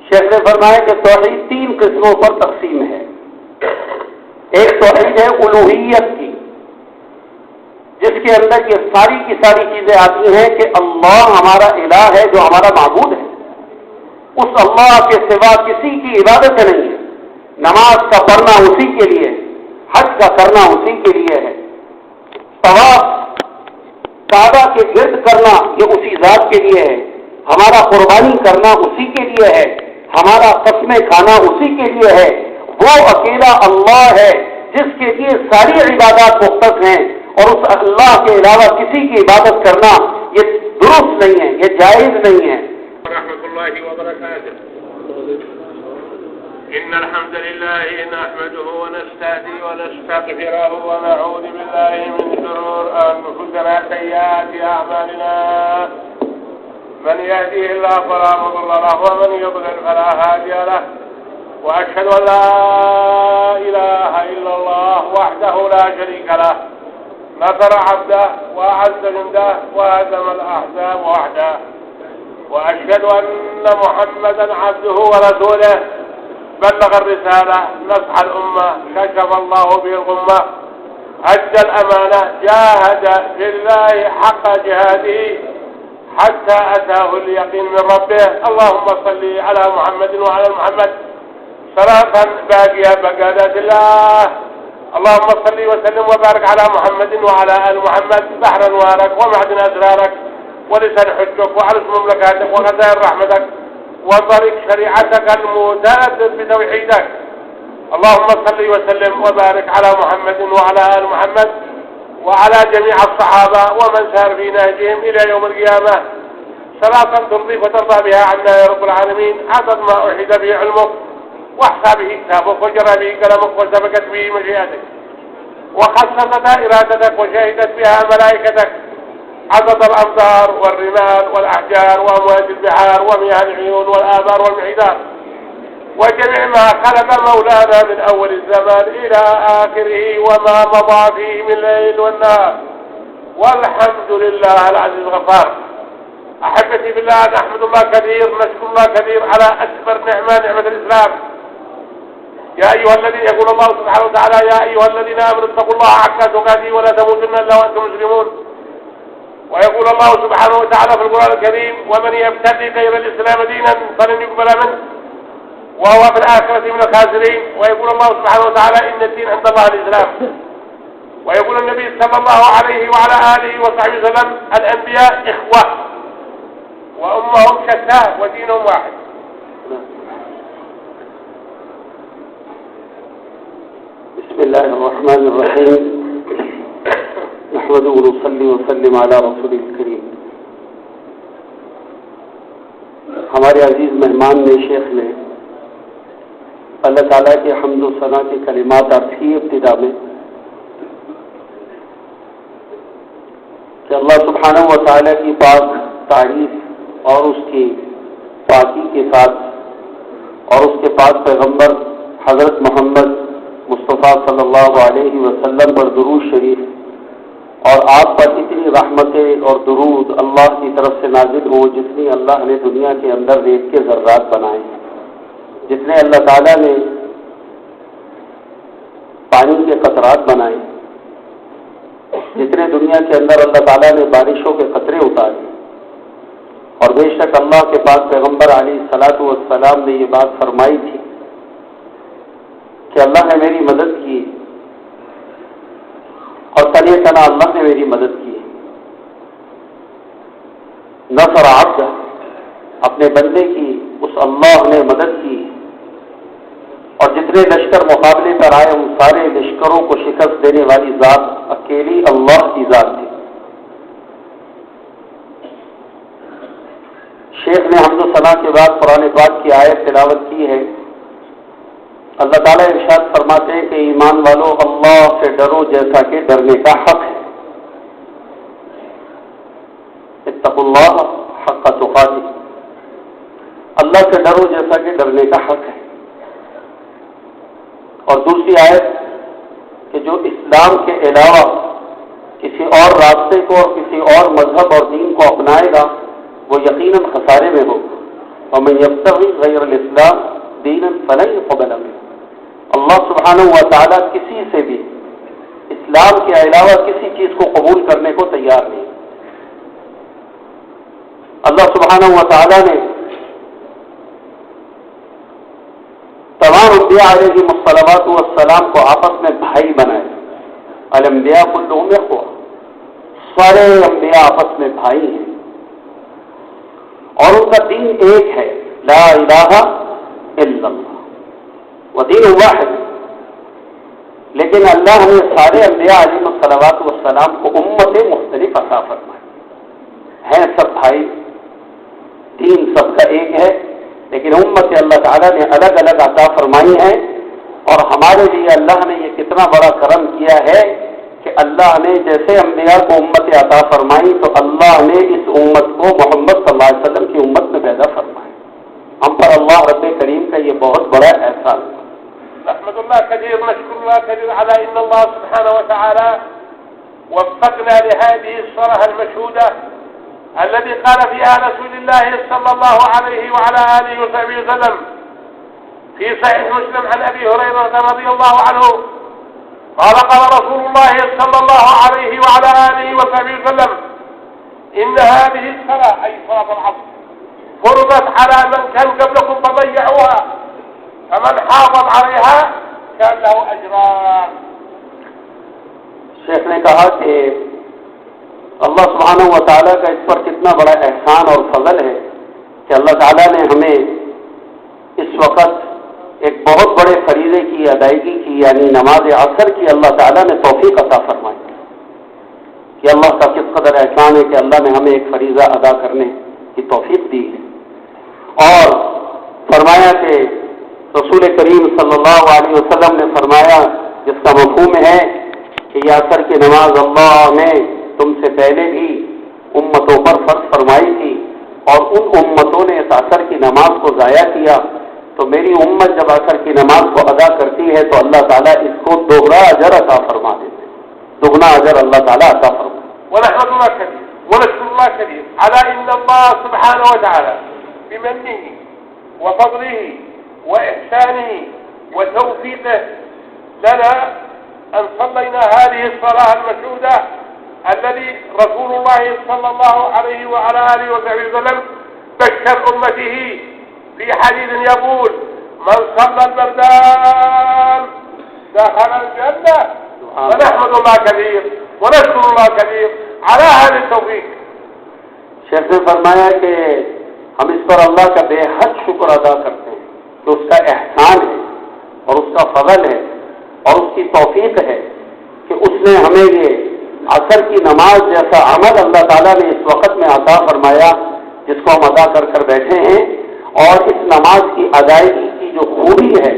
شیخ نے فرمایا کہ توحید 3 قسموں پر تقسیم ہے. ایک توحید ہے الوہیت کی، جس کے اندر یہ ساری کی ساری چیزیں آتی ہیں کہ اللہ ہمارا الہ ہے جو ہمارا معبود ہے، اس اللہ کے سوا کسی کی عبادت نہیں ہے. نماز کا پڑھنا اسی کے لیے، حج کا کرنا اسی کے لیے ہے، طواف کعبہ کے گرد کرنا یہ اسی ذات کے لیے ہے، ہمارا قربانی کرنا اسی کے لیے ہے، ہمارا قسمیں کھانا اسی کے لیے ہے. وہ اکیلا اللہ ہے جس کے لیے ساری عبادات مختص ہیں، اور اس اللہ کے علاوہ کسی کی عبادت کرنا یہ درست نہیں ہے، یہ جائز نہیں ہے. ورحمۃ اللہ وبرکاتہ. إن الحمد لله نحمده ونستهديه ونستغفره ونعوذ بالله من شرور أنفسنا وسيئات أعمالنا. من يهديه الله فلا مضل له ومن يضلل فلا هادي له. وأشهد أن لا إله إلا الله وحده لا شريك له نصر عبده وأعز جنده وهزم الأحزاب وحده. وأشهد أن محمدا عبده ورسوله بلغ الرسالة نصح الأمة كشف الله به الغمة أدى الأمانة جاهد في الله حق جهاده حتى أتاه اليقين من ربه. اللهم صل على محمد وعلى محمد صلاة باقية بقادات الله. اللهم صل وسلم وبارك على محمد وعلى آل محمد بحر أنوارك ومعدن أسرارك ولسان حجك وعرش مملكاتك وغزائر رحمتك وطريق شريعتك الموتاة بتوحيدك. اللهم صل وسلم وبارك على محمد وعلى آل محمد وعلى جميع الصحابة ومن سار في نهجهم إلى يوم القيامة صلاة ترضي وترضى بها عنا يا رب العالمين عدد ما أحيط به علمك واحصى به كتابك وجرى به كلامك وسبقت به مشيئتك وخصصت إرادتك وشهدت بها ملائكتك عدد الأمطار والرمال والأحجار وأمواج البحار ومياه العيون والآبار والمحيطات وجميع ما خلق مولانا من أول الزمان إلى آخره وما مضى فيه من الليل والنهار. والحمد لله العزيز الغفار. أحبتي بالله نحمد الله كثير نشكر الله كثير على أكبر نعمة نعمة الإسلام. يا أيها الذين يقول الله سبحانه وتعالى يا أيها الذين آمنوا اتقوا الله حق تقاته ولا تموتن إلا وأنتم مسلمون. ويقول الله سبحانه وتعالى في القرآن الكريم ومن يبتغي غير الإسلام دينا فلن يقبل منه وهو في الآخرة من الخاسرين. ويقول الله سبحانه وتعالى إن الدين عند الله الإسلام. ويقول النبي صلى الله عليه وعلى آله وصحبه وسلم الأنبياء إخوة وأمهم شتى ودينهم واحد. بسم الله الرحمن الرحيم. نحمده ونصلي وسلم على رسول الكريم. ہمارے عزیز مہمان نے شیخ نے اللہ تعالیٰ کے حمد و ثنا کے کلمات عرض کی ابتدا میں کہ اللہ سبحانہ و تعالیٰ کی پاک تعریف اور اس کی پاکی کے ساتھ اور اس کے پاک پیغمبر حضرت محمد مصطفیٰ صلی اللہ علیہ وسلم پر درود شریف اور آپ پر اتنی رحمتیں اور درود اللہ کی طرف سے نازل ہو جتنی اللہ نے دنیا کے اندر ریت کے ذرات بنائے ہیں، جتنے اللہ تعالیٰ نے پانی کے قطرات بنائے، جتنے دنیا کے اندر اللہ تعالیٰ نے بارشوں کے قطرے اتارے. اور بے شک اللہ کے پاک پیغمبر علیہ الصلاۃ والسلام نے یہ بات فرمائی تھی کہ اللہ نے میری مدد کی اور تنی تنا اللہ نے میری مدد کی. نصر عبد اپنے بندے کی اس اللہ نے مدد کی اور جتنے لشکر مقابلے پر آئے ان سارے لشکروں کو شکست دینے والی ذات اکیلی اللہ کی ذات تھی. شیخ نے حمد و ثنا کے بعد قرآن پاک کی آیت تلاوت کی ہے. اللہ تعالیٰ ارشاد فرماتے ہیں کہ ایمان والو اللہ سے ڈرو جیسا کہ ڈرنے کا حق ہے. اتقوا اللہ حق تقاتہ، اللہ سے ڈرو جیسا کہ ڈرنے کا حق ہے. اور دوسری آیت کہ جو اسلام کے علاوہ کسی اور راستے کو اور کسی اور مذہب اور دین کو اپنائے گا وہ یقیناً خسارے میں ہوگا. ومن یبتغی غیر الاسلام الإسلام دينا فلن يقبل منه. اللہ سبحانہ و تعالیٰ کسی سے بھی اسلام کے علاوہ کسی چیز کو قبول کرنے کو تیار نہیں. اللہ سبحانہ و تعالیٰ نے تمام انبیاء علیہم الصلوات والسلام کو آپس میں بھائی بنائے. الانبیاء کلہم اخوہ، سارے انبیاء آپس میں بھائی ہیں اور ان کا دین ایک ہے، لا الہ الا اللہ، ودین واحد. لیکن اللہ نے سارے انبیاء علیہ الصلوات والسلام کو امت مختلف عطا فرمائے ہیں. سب بھائی، دین سب کا ایک ہے، لیکن امت اللہ تعالیٰ نے الگ الگ عطا فرمائی ہے. اور ہمارے لیے اللہ نے یہ کتنا بڑا کرم کیا ہے کہ اللہ نے جیسے انبیاء کو امت عطا فرمائی تو اللہ نے اس امت کو محمد صلی اللہ علیہ وسلم کی امت میں پیدا فرمایا. ہم پر اللہ رب کریم کا یہ بہت بڑا احسان ہے. نحمد الله كثير ونشكر الله كثير على إن الله سبحانه وتعالى وفقنا لهذه الصلاة المشهودة الذي قال فيها رسول الله صلى الله عليه وعلى آله وصحبه وسلم في صحيح مسلم عن أبي هريرة رضي الله عنه قال قال رسول الله صلى الله عليه وعلى آله وصحبه وسلم إن هذه الصلاة أي صلاة العصر فرضت على من كان قبلكم فضيعوها فمن حافظ عليها كان له اجران. شیخ نے کہا کہ اللہ سبحانہ و تعالیٰ کا اس پر کتنا بڑا احسان اور فضل ہے کہ اللہ تعالیٰ نے ہمیں اس وقت ایک بہت بڑے فریضے کی ادائیگی کی، یعنی نماز عصر کی اللہ تعالیٰ نے توفیق عطا فرمائی. کہ اللہ کا کس قدر احسان ہے کہ اللہ نے ہمیں ایک فریضہ ادا کرنے کی توفیق دی ہے. اور فرمایا کہ رسول کریم صلی اللہ علیہ وسلم نے فرمایا، جس کا مفہوم ہے کہ یہ عصر کی نماز اللہ نے تم سے پہلے بھی امتوں پر فرض فرمائی تھی اور ان امتوں نے اس عصر کی نماز کو ضائع کیا، تو میری امت جب عصر کی نماز کو ادا کرتی ہے تو اللہ تعالیٰ اس کو دوگنا اجر عطا فرما دیتے ہیں. دوگنا اجر اللہ تعالیٰ عطا فرما. ونحمد الله كثير ونشكر الله كثير على إن الله سبحانه وتعالى بمنه وفضله وإحسانه وتوفيقه لنا أن صلينا هذه الصلاة المشهودة الذي رسول الله صلى الله عليه وعلى آله وصحبه وسلم بشر أمته في حديث يقول من صلى البردان دخل الجنة. ونحمد الله كثير ونشكر الله كثير على هذا التوفيق. شیخ نے فرمایا کہ ہم اس پر اللہ کا بے حد شکر ادا کرتے ہیں کہ اس کا احسان ہے اور اس کا فضل ہے اور اس کی توفیق ہے کہ اس نے ہمیں یہ عصر کی نماز جیسا عمل اللہ تعالیٰ نے اس وقت میں عطا فرمایا جس کو ہم ادا کر کر بیٹھے ہیں. اور اس نماز کی ادائیگی کی جو خوبی ہے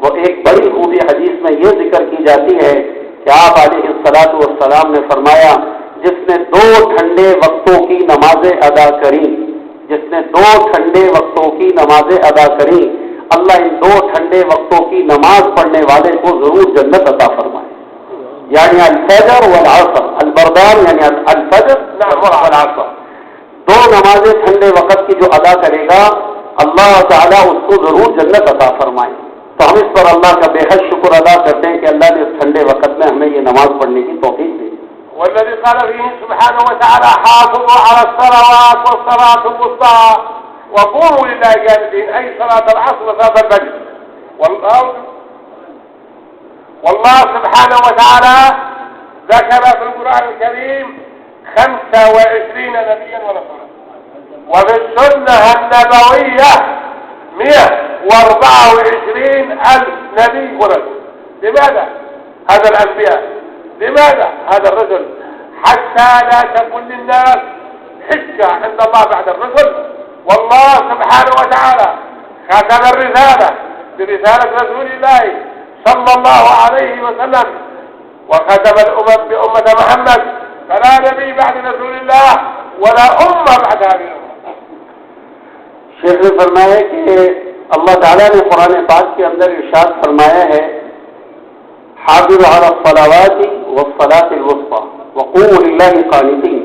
وہ ایک بڑی خوبی حدیث میں یہ ذکر کی جاتی ہے کہ آپ علیہ الصلاۃ والسلام نے فرمایا، جس نے 2 ٹھنڈے وقتوں کی نمازیں ادا کریں، جس نے 2 ٹھنڈے وقتوں کی نمازیں ادا کریں، اللہ ان 2 ٹھنڈے وقتوں کی نماز پڑھنے والے کو ضرور جنت عطا فرمائے. یعنی الفجر والعصر، البردان یعنی الفجر والعصر، 2 نمازیں ٹھنڈے وقت کی جو ادا کرے گا اللہ تعالیٰ اس کو ضرور جنت عطا فرمائے. تو ہم اس پر اللہ کا بے حد شکر ادا کرتے ہیں کہ اللہ نے اس ٹھنڈے وقت میں ہمیں یہ نماز پڑھنے کی توفیق دی. والذي قال فيه سبحانه وتعالى حافظوا على الصلوات والصلاة الوسطى وقوموا لله قانتين، أي صلاة العصر وصلاة الفجر. والله سبحانه وتعالى ذكر في القرآن الكريم 25 نبيا ورسولا، وفي السنة النبوية 124,000 نبي ورسول. لماذا هذا الأنبياء؟ لماذا هذا الرسل؟ حتى لا تكون للناس حجة عند الله بعد الرسل. والله سبحانه وتعالى ختم الرسالة برسالة رسول الله صلى الله عليه وسلم، وختم الأمم بأمة محمد، فلا نبي بعد رسول الله ولا أمة بعد هذه الأمة. شیخ نے فرمایا کہ اللہ تعالیٰ نے قرآن پاک کے اندر ارشاد فرمایا ہے، حافظوا علی الصلوات والصلاة الوسطى وقوموا للہ قانتین.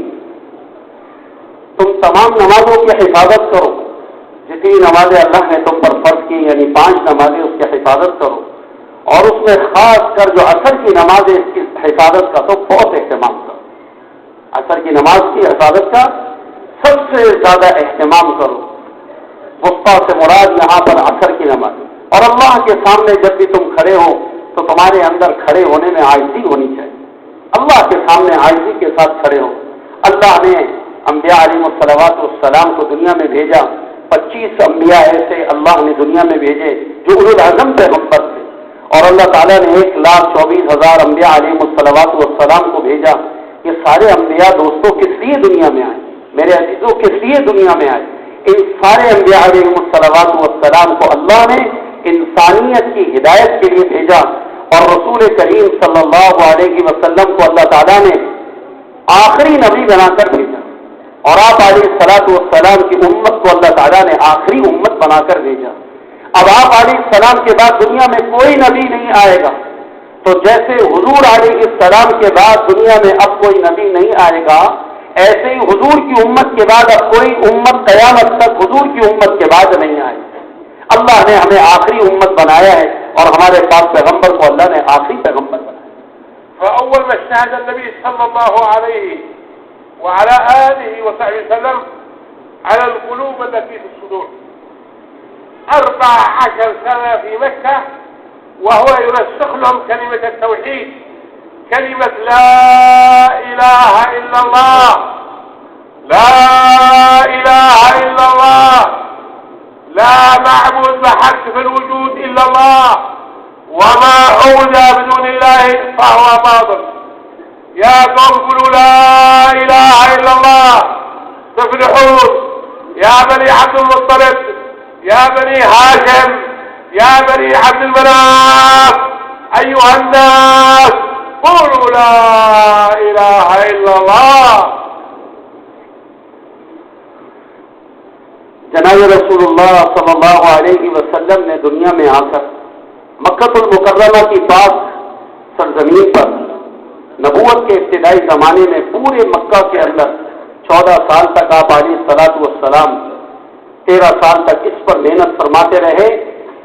تم تمام نمازوں کی حفاظت کرو، جتنی نمازیں اللہ نے تم پر فرض کی کی یعنی 5 نمازیں اس کی حفاظت کرو، اور اس میں خاص کر جو عصر کی نماز ہے اس کی حفاظت کا تو بہت اہتمام کرو. عصر کی نماز کی حفاظت کا سب سے زیادہ اہتمام کرو. وسطیٰ سے مراد یہاں پر عصر کی نماز. اور اللہ کے سامنے جب بھی تم کھڑے ہو تو تمہارے اندر کھڑے ہونے میں عاجزی ہونی چاہیے. اللہ کے سامنے عاجزی کے ساتھ کھڑے ہو. اللہ نے انبیاء علیہ الصلوات والسلام کو دنیا میں بھیجا. 25 انبیاء ایسے اللہ نے دنیا میں بھیجے جو اولو العزم پیغمبر تھے، اور اللہ تعالیٰ نے 1,24,000 انبیاء علیہ الصلوات والسلام کو بھیجا. یہ سارے انبیاء دوستوں کس لیے دنیا میں آئے؟ میرے عزیزوں کس لیے دنیا میں آئے؟ ان سارے انبیاء علیہ الصلوات والسلام کو اللہ نے انسانیت کی ہدایت کے لیے بھیجا، اور رسول کریم صلی اللہ علیہ وسلم کو اللہ تعالیٰ نے آخری نبی بنا کر بھیجا، اور آپ علیہ الصلوۃ والسلام کی امت کو اللہ تعالیٰ نے آخری امت بنا کر بھیجا. اب آپ علیہ السلام کے بعد دنیا میں کوئی نبی نہیں آئے گا. تو جیسے حضور علیہ السلام کے بعد دنیا میں اب کوئی نبی نہیں آئے گا، ایسے ہی حضور کی امت کے بعد اب کوئی امت قیامت تک حضور کی امت کے بعد نہیں آئے. اللہ نے ہمیں آخری امت بنایا ہے، اور ہمارے پاس پیغمبر کو اللہ نے آخری پیغمبر بنایا. فأول ما اشتهد النبي صلى الله عليه وعلى آله وصحبه وسلم على القلوب التي في الصدور. 14 سنة في مكة وهو يرسخ لهم كلمة التوحيد، كلمة لا إله إلا الله، لا إله إلا الله، لا معبود بحق في الوجود إلا الله، وما عود بدون الله فهو باطل. يا قوم قولوا لا إله إلا الله تفلحون. يا بني عبد المطلب، يا بني هاشم، يا بني عبد المناف، أيها الناس قولوا لا إله إلا الله. جناب رسول اللہ صلی اللہ علیہ وسلم نے دنیا میں آ کر مکہ المکرمہ کی پاک سرزمین پر نبوت کے ابتدائی زمانے میں پورے مکہ کے اندر 14 سال تک آپ علیہ الصلوۃ والسلام 13 سال تک اس پر محنت فرماتے رہے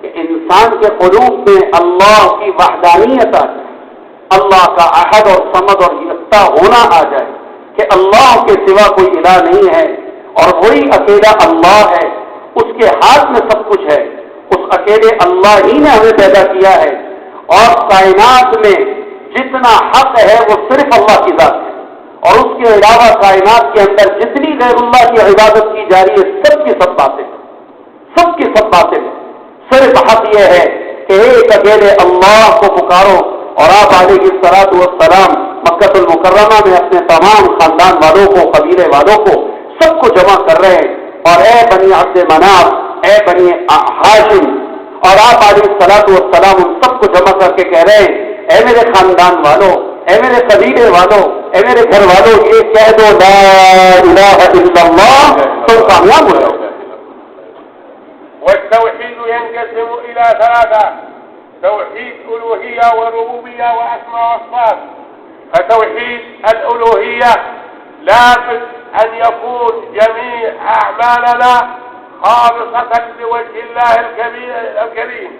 کہ انسان کے قلوب میں اللہ کی وحدانیت آ جائے، اللہ کا احد اور صمد اور یکتا ہونا آ جائے کہ اللہ کے سوا کوئی الہ نہیں ہے، اور وہی اکیلا اللہ ہے، اس کے ہاتھ میں سب کچھ ہے. اس اکیلے اللہ ہی نے ہمیں پیدا کیا ہے، اور کائنات میں جتنا حق ہے وہ صرف اللہ کی ذات ہے، اور اس کے علاوہ کائنات کے اندر جتنی غیر اللہ کی عبادت کی جا رہی ہے سب کی سب باتیں ہیں، سب کی سب باتیں ہیں. صرف حق یہ ہے کہ ایک اکیلے اللہ کو پکارو. اور آپ علیہ الصلوۃ والسلام مکہ المکرمہ میں اپنے تمام خاندان والوں کو، قبیلے والوں کو، سب کو جمع کر رہے ہیں، اور اے بنی عبد مناف، اے بنی ہاشم، اور آپ علیہ الصلوۃ والسلام ان سب کو جمع کر کے کہہ رہے ہیں اے میرے خاندان والوں، اے میرے قبیلے والوں، اے میرے گھر والوں، یہ کہہ دو لا الہ الا اللہ تو کامیاب ہو جاؤ. والتوحيد ينقسم إلى 3: توحيد ألوهية وربوبية وأسماء وصفات. فتوحيد الألوهية لابد أن يكون جميع أعمالنا خالصة لوجه الله الكريم،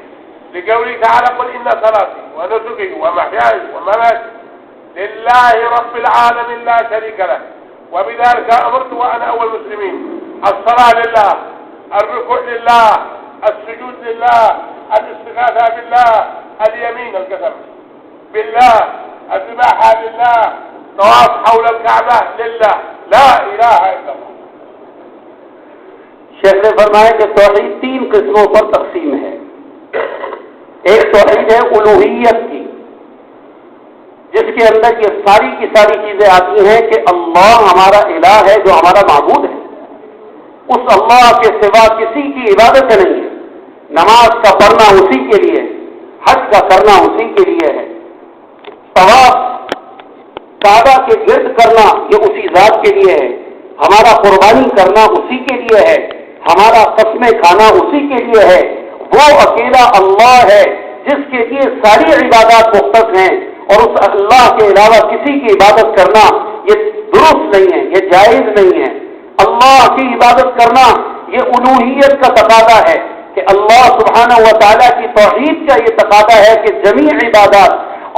لقوله تعالى قل إن صلاتي ونسكي ومحياي ومماتي لله رب العالمين لا شريك له وبذلك أمرت وأنا أول المسلمين. الصلاة لله، الركوع لله، السجود لله، الاستغاثة بالله، اليمين القسم بالله، الذباحة لله، طواف حول الكعبة لله، لا إله إلا الله. شیخ نے فرمایا کہ توحید 3 قسموں پر تقسیم ہے. ایک توحید ہے الوہیت کی، جس کے اندر یہ ساری کی ساری چیزیں آتی ہیں کہ اللہ ہمارا الہ ہے جو ہمارا معبود ہے، اس اللہ کے سوا کسی کی عبادت نہیں ہے. نماز کا پڑھنا اسی کے لیے، حج کا کرنا اسی کے لیے ہے، طواف کعبہ کے گرد کرنا یہ اسی ذات کے لیے ہے، ہمارا قربانی کرنا اسی کے لیے ہے، ہمارا قسمیں کھانا اسی کے لیے ہے. وہ اکیلا اللہ ہے جس کے لیے ساری عبادات مختص ہیں، اور اس اللہ کے علاوہ کسی کی عبادت کرنا یہ درست نہیں ہے، یہ جائز نہیں ہے. اللہ کی عبادت کرنا یہ الوہیت کا تقاضا ہے کہ اللہ سبحانہ و تعالیٰ کی توحید کا یہ تقاضا ہے کہ جمیع عبادات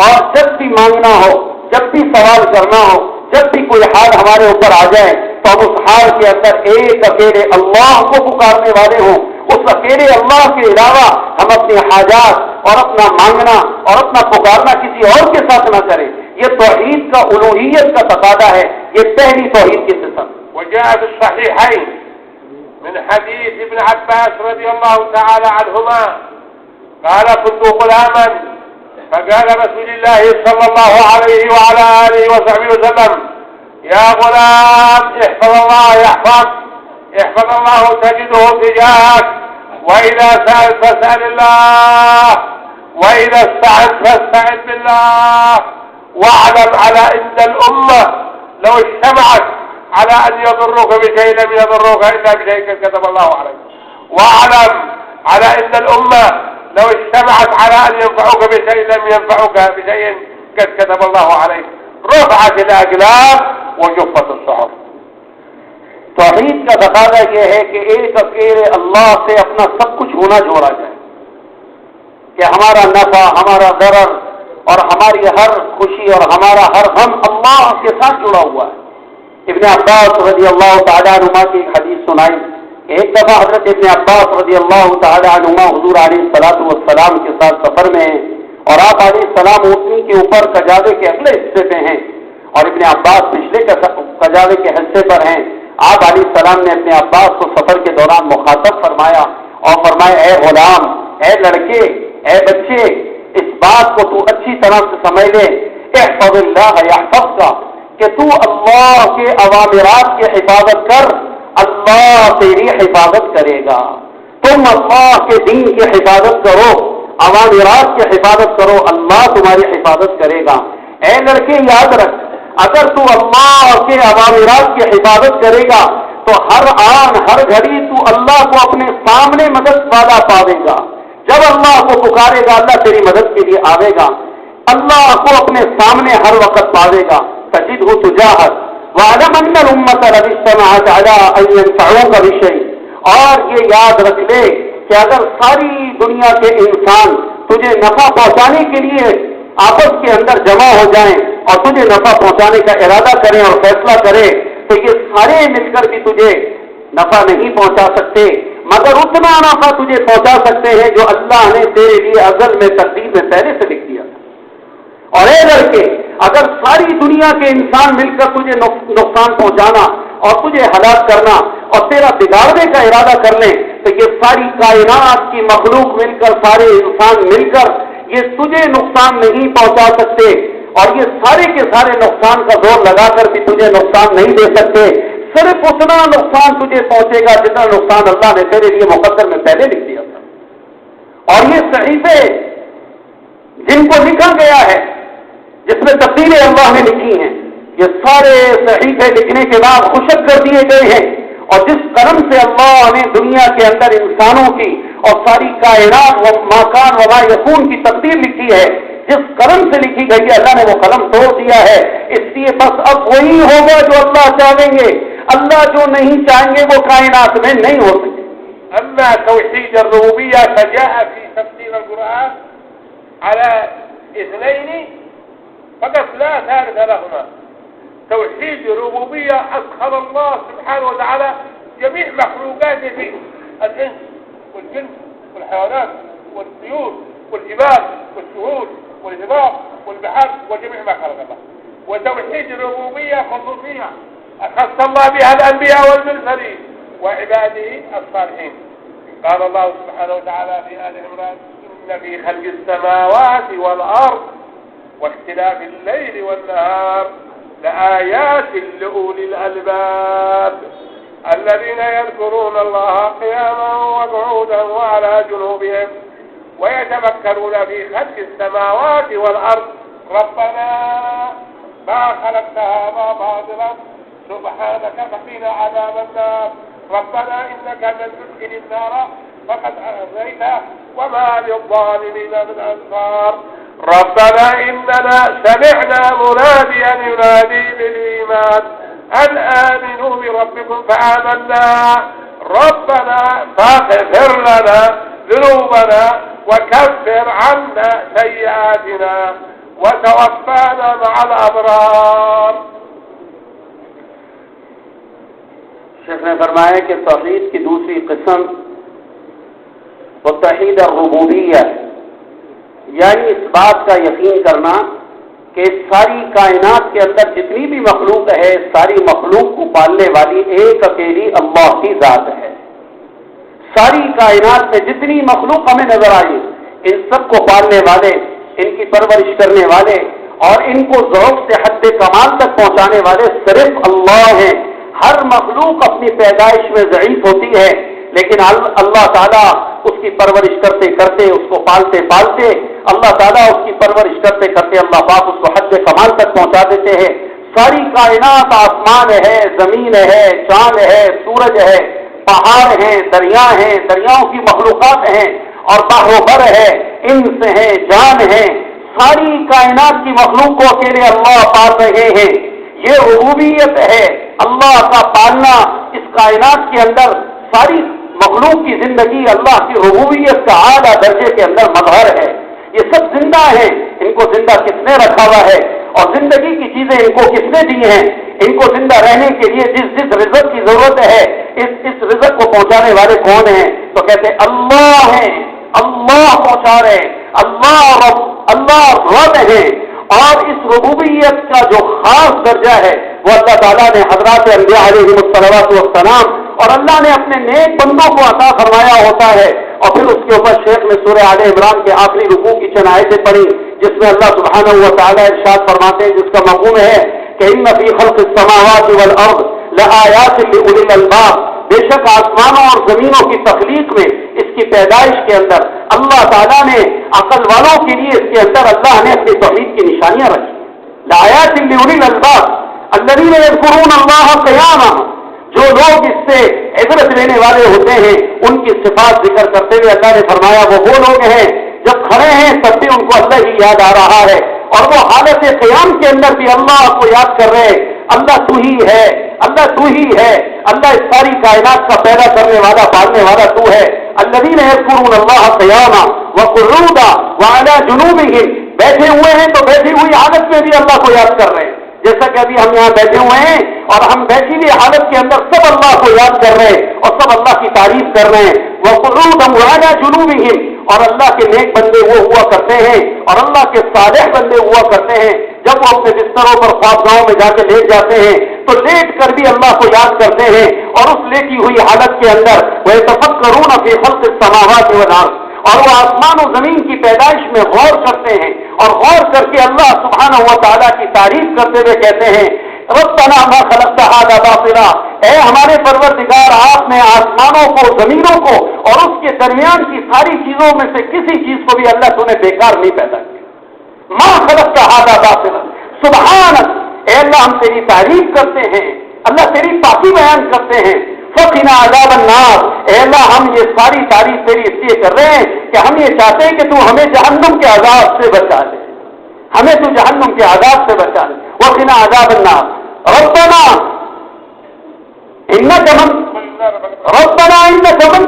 اور جب بھی مانگنا ہو، جب بھی سوال کرنا ہو، جب بھی کوئی حال ہمارے اوپر آ جائے تو ہم اس حال کے اندر ایک اکیلے اللہ کو پکارنے والے ہوں، اس اکیلے اللہ کے علاوہ ہم اپنی حاجات اور اپنا مانگنا اور اپنا پکارنا کسی اور کے ساتھ نہ کریں۔ یہ توحید کا الوہیت کا تقاضا ہے، یہ پہلی توحید کی قسم۔ وجاء في الصحيحين من حديث ابن عباس رضي الله تعالى عنهما قال كنت غلاما فقال رسول الله صلى الله عليه وعلى آله وصحبه وسلم يا غلام احفظ الله يحفظك، احفظ الله تجده تجاهك، وإذا سألت فاسأل الله، وإذا استعنت فاستعن بالله، واعلم على إن الأمة لو اجتمعت على أن يضروك بشيء لم يضروك إلا بشيء كتب الله عليك، واعلم على إن الأمة لو اجتمعت على أن ينفعوك بشيء لم ينفعوك بشيء كتب الله عليك، رفعت الأقلام وجفت الصحف۔ توحید کا تقاضا یہ ہے کہ ایک اکیلے اللہ سے اپنا سب کچھ ہونا جوڑا جائے، کہ ہمارا نفع، ہمارا ضرر اور ہماری ہر خوشی اور ہمارا ہر غم اللہ کے ساتھ جڑا ہوا ہے۔ ابن عباس رضی اللہ تعالیٰ عنہما کی ایک حدیث سنائی، ایک دفعہ حضرت ابن عباس رضی اللہ تعالیٰ عنہما حضور علیہ السلام کے ساتھ سفر میں ہیں اور آپ علیہ السلام اونٹنی کے اوپر کجاوے کے اگلے حصے پہ ہیں اور ابن عباس پچھلے کجاوے کے حصے پر ہیں۔ آپ علیہ السلام نے اپنے عباس کو سفر کے دوران مخاطب فرمایا اور فرمایا اے غلام، اے لڑکے، اے بچے، اس بات کو تو اچھی طرح سے سمجھ لے، احفظ اللہ یحفظک، کہ تو اللہ کے اوامرات کی حفاظت کر، اللہ تیری حفاظت کرے گا۔ تم اللہ کے دین کی حفاظت کرو، اوامرات کی حفاظت کرو، اللہ تمہاری حفاظت کرے گا۔ اے لڑکے یاد رکھ، اگر تو اللہ کے اوامرات کی حفاظت کرے گا تو ہر آن ہر گھڑی تو اللہ کو اپنے سامنے مدد والا پاوے گا۔ جب اللہ کو پکارے گا اللہ تیری مدد کے لیے آئے گا، اللہ کو اپنے سامنے ہر وقت پاوے گا۔ تجدہ تجاہک وَاعْلَمْ أَنَّ الْأُمَّةَ لَوْ اجْتَمَعَتْ عَلَىٰ أَن يَنفَعُوكَ بِشَيْءٍ، اور یہ یاد رکھ لے کہ اگر ساری دنیا کے انسان تجھے نفع پہنچانے کے لیے آپس کے اندر جمع ہو جائیں اور تجھے نفع پہنچانے کا ارادہ کریں اور فیصلہ کریں تو یہ سارے مل کر بھی تجھے نفع نہیں پہنچا سکتے، مگر اتنا نفع تجھے پہنچا سکتے ہیں جو اللہ نے تیرے لیے ازل میں تقدیر میں پہلے سے لکھ دیا تھا۔ اور اے لڑکے، اگر ساری دنیا کے انسان مل کر تجھے نقصان پہنچانا اور تجھے ہلاک کرنا اور تیرا بگاڑنے کا ارادہ کر لیں تو یہ ساری کائنات کی مخلوق مل کر، سارے انسان مل کر یہ تجھے نقصان نہیں پہنچا سکتے، اور یہ سارے کے سارے نقصان کا زور لگا کر بھی تجھے نقصان نہیں دے سکتے۔ صرف اتنا نقصان تجھے پہنچے گا جتنا نقصان اللہ نے تیرے لیے مقدر میں پہلے لکھ دیا تھا۔ اور یہ صحیفے جن کو لکھا گیا ہے، جس میں تفصیلیں اللہ نے لکھی ہیں، یہ سارے صحیفے لکھنے کے بعد خشک کر دیے گئے ہیں، اور جس قلم سے اللہ نے دنیا کے اندر انسانوں کی اور ساری کائنات و ماکان و ما یکون کی تقدیر لکھی ہے، جس قلم سے لکھی گئی ہے اللہ نے وہ قلم توڑ دیا ہے۔ اس لیے بس اب وہی ہوگا جو اللہ چاہیں گے، اللہ جو نہیں چاہیں گے وہ کائنات میں نہیں ہو سکے۔ أما توحيد الربوبية فجاء في تفسير القرآن على اثنين فقط لا ثالث لهما. توحيد الربوبية أدخل الله سبحانه وتعالى جميع مخلوقاته، الإنس والجن والحيوانات والطيور والجبال والشهور والهضاب والبحار وجميع ما خلق الله. وتوحيد الربوبية خصوصية أخص الله بها الأنبياء والمرسلين وعباده الصالحين. قال الله سبحانه وتعالى في آل عمران إن في خلق السماوات والأرض واختلاف الليل والنهار لآيات لأولي الألباب الذين يذكرون الله قياما وقعودا وعلى جنوبهم ويتفكرون في خلق السماوات والأرض ربنا ما خلقت هذا باطلا سبحانك فقنا عذاب النار ربنا إنك من تدخل النار فقد أخزيته وما للظالمين من أنصار ربنا إننا سمعنا مناديا ينادي بالإيمان أن آمنوا بربكم فآمنا ربنا فاغفر لنا ذنوبنا وكفر عنا سيئاتنا وتوفانا مع الأبرار. شیخ نے فرمایا کہ توحید کی دوسری قسم وہ توحید الربوبیہ، یعنی اس بات کا یقین کرنا کہ ساری کائنات کے اندر جتنی بھی مخلوق ہے، ساری مخلوق کو پالنے والی ایک اکیلی اللہ کی ذات ہے. ساری کائنات میں جتنی مخلوق ہمیں نظر آئی، ان سب کو پالنے والے، ان کی پرورش کرنے والے اور ان کو ذوق سے حد کمال تک پہنچانے والے صرف اللہ ہیں. ہر مخلوق اپنی پیدائش میں ضعیف ہوتی ہے، لیکن اللہ تعالیٰ اس کی پرورش کرتے کرتے، اس کو پالتے پالتے، اللہ تعالیٰ اس کی پرورش کرتے کرتے اللہ پاک اس کو حد کمال تک پہنچا دیتے ہیں. ساری کائنات، آسمان ہے، زمین ہے، چاند ہے، سورج ہے، پہاڑ ہیں، دریا ہیں، دریاؤں کی مخلوقات ہیں اور بحر و بر ہے، انس ہیں، جان ہیں. ساری کائنات کی مخلوق کو اکیلے اللہ پال رہے ہیں. یہ ربوبیت ہے، اللہ کا پالنا. اس کائنات کے اندر ساری مخلوق کی زندگی اللہ کی ربوبیت کا اعلیٰ درجے کے اندر مظہر ہے. یہ سب زندہ ہیں، ان کو زندہ کس نے رکھا ہوا ہے اور زندگی کی چیزیں ان کو کس نے دی ہیں؟ ان کو زندہ رہنے کے لیے جس رزق کی ضرورت ہے، اس رزق کو پہنچانے والے کون ہیں؟ تو کہتے ہیں اللہ ہیں، اللہ پہنچا رہے، اللہ رب ہیں. اور اس ربوبیت کا جو خاص درجہ ہے وہ اللہ تعالیٰ نے حضرات انبیاء علیہم الصلوات والسلام اور اللہ نے اپنے نیک بندوں کو عطا فرمایا ہوتا ہے. اور پھر اس کے اوپر شیخ نے سورہ آل عمران کے آخری رکوع کی چند آیتیں پڑھی، جس میں اللہ سبحانہ و تعالیٰ ارشاد فرماتے ہیں، جس کا مفہوم ہے کہ ان فی خلق السماوات والارض لآیات لأولی الالباب، بے شک آسمانوں اور زمینوں کی تخلیق میں، اس کی پیدائش کے اندر اللہ تعالیٰ نے عقل والوں کے لیے اس کے اندر اللہ نے اپنی توحید کی نشانیاں رکھی. لآیات لأولی الالباب الذین یذکرون اللہ قیاما، جو لوگ اس سے عبرت لینے والے ہوتے ہیں ان کی صفات ذکر کرتے ہوئے اللہ نے فرمایا وہ لوگ ہیں جب کھڑے ہیں تب بھی ان کو اللہ ہی یاد آ رہا ہے، اور وہ حالت قیام کے اندر بھی اللہ کو یاد کر رہے. اللہ تو ہی ہے، اللہ تو ہی ہے، اللہ اس ساری کائنات کا پیدا کرنے والا، پالنے والا تو ہے. الذین یذکرون اللہ قیاما وقعودا وعلی جنوبہم، بیٹھے ہوئے ہیں تو بیٹھی ہوئی حالت میں بھی اللہ کو یاد کر رہے ہیں. جیسا کہ ابھی ہم یہاں بیٹھے ہوئے ہیں اور ہم بیٹھی ہوئی حالت کے اندر سب اللہ کو یاد کر رہے ہیں اور سب اللہ کی تعریف کر رہے ہیں. وقعودا وعلی جنوبہم، اور اللہ کے نیک بندے وہ ہوا کرتے ہیں اور اللہ کے صالح بندے ہوا کرتے ہیں جب وہ اپنے بستروں پر خوابگاہوں میں جا کے لیٹ جاتے ہیں تو لیٹ کر بھی اللہ کو یاد کرتے ہیں. اور اس لیٹی ہوئی حالت کے اندر وَيَتَفَكَّرُونَ فِي خَلْقِ السَّمَاوَاتِ وَالْأَرْضِ، اور وہ آسمان و زمین کی پیدائش میں غور کرتے ہیں اور غور کر کے اللہ سبحانہ و تعالیٰ کی تعریف کرتے ہوئے کہتے ہیں ربنا ما خلقت هذا باطلا، اے ہمارے پروردگار آپ نے آسمانوں کو، زمینوں کو اور اس کے درمیان کی ساری چیزوں میں سے کسی چیز کو بھی اللہ تو نے بیکار نہیں پیدا کیا. ما خلقت هذا باطلا سبحانک، اے اللہ ہم تیری تعریف کرتے ہیں، اللہ تیری پاکی بیان کرتے ہیں. فقنا عذاب النار، اے اللہ ہم یہ ساری تعریف تیری اس لیے کر رہے ہیں کہ ہم یہ چاہتے ہیں کہ تو ہمیں جہنم کے عذاب سے بچا دے، ہمیں تو جہنم کے عذاب سے بچا دے. وقنا عذاب النار ربنا انک من